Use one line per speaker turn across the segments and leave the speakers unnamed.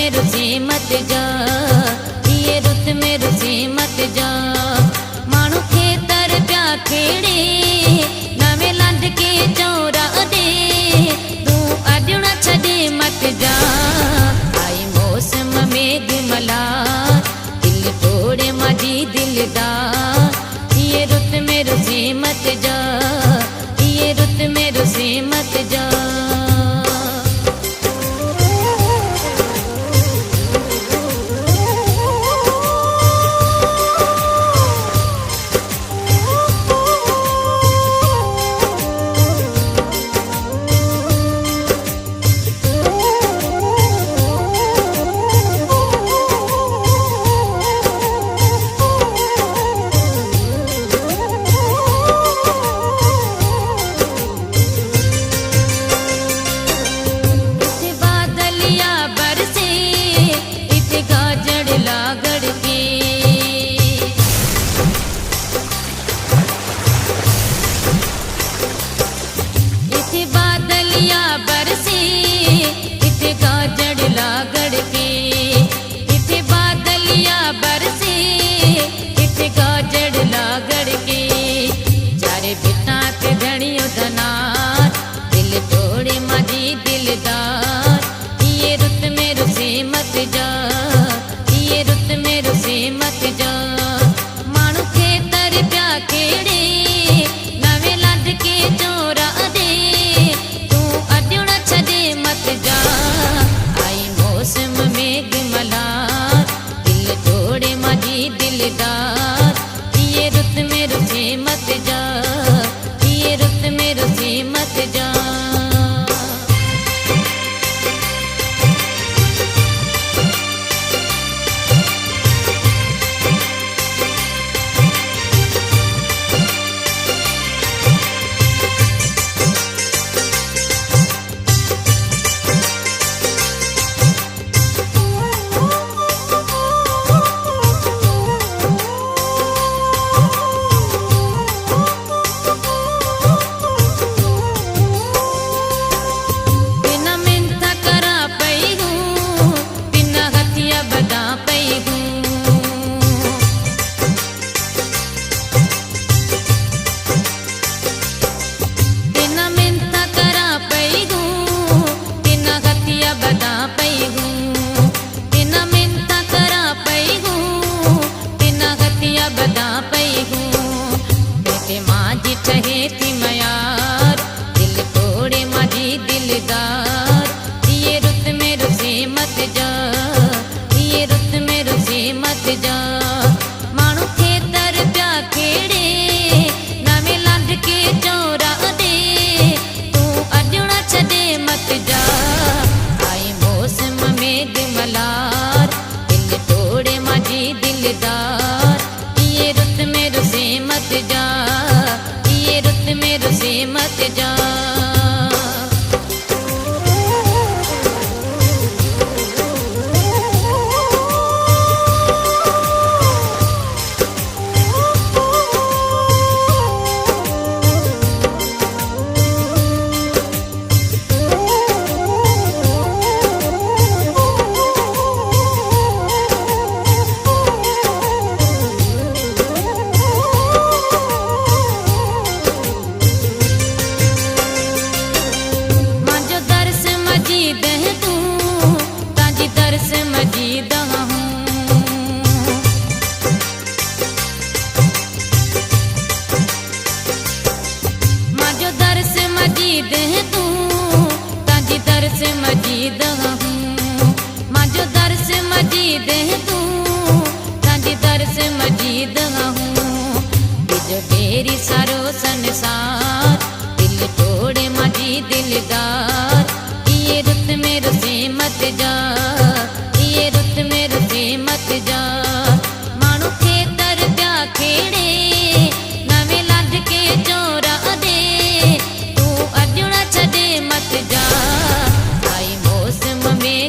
में रुसी मत जा, ये रुत में रुसी मत जा। मानू खेतर प्या खेड़े नवे लंड के चौरा दे, तू अॼु न छॾे मत जा। आई मौसम में गुमला दिल तोड़े माजी दिलदार, ये रुत में रुसी मत जा, ये रुत में रुसी मत जा। ये रुत में रुसी मत जा, ये रुत में रुसी मत जा। मानू खेतर प्या खेड़े नवे लंड के चौरा दे, तू अॼु न छॾे मत जा। आई मौसम में गुमला दिल तोड़े माजी दिलदार, ये रुत में रुसी मत जा, ये रुत में रुसी मत जा। ये रुत में रुसी मत जा, ये रुत में रुसी मत जा। मानू खेतर प्या खेड़े नवे लंड के चौरा दे, तू अॼु न छॾे मत जा। आई मौसम में गुमलार दिल तोड़े माजी दिलदार, ये रुत में रुसी मत जा, ये रुत में रुसी मत जा। मजीद हूँ मांजो दर्स मजीद तू तांजी दर्स मजीद हूँ बिजो तेरी सारो संसार दिल तोड़े माजी दिलदार। ये रुत में रुसी मत जा, ये रुत में रुसी मत जा। मानू खेतर प्या खेड़े नवे लंड के चौरा दे, तू अॼु न छॾे मत जा।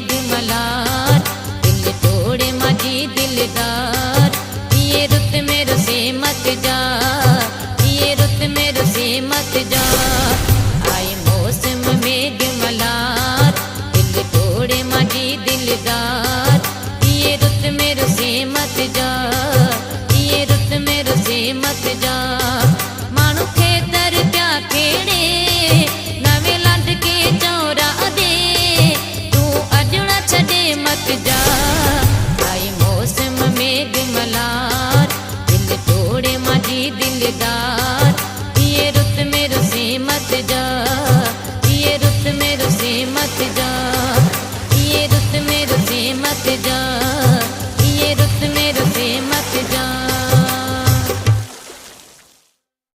गुमलार दिल तोड़े माजी दिलदार, ये रुत में रुसी मत जा, ये रुत में रुसी मत जा। आई मौसम में गुमलार दिल तोड़े माजी दिलदार। जा, ये रुत में रुसे मत जा। मानू खेतर क्या खेड़े नवे लंड के चौरा दे, तू अजड़ा छड़े मत जा। आई मौसम मेघ मलार, दिल तोड़े माझी दिलदार, ये रुत में रुसे मत जा।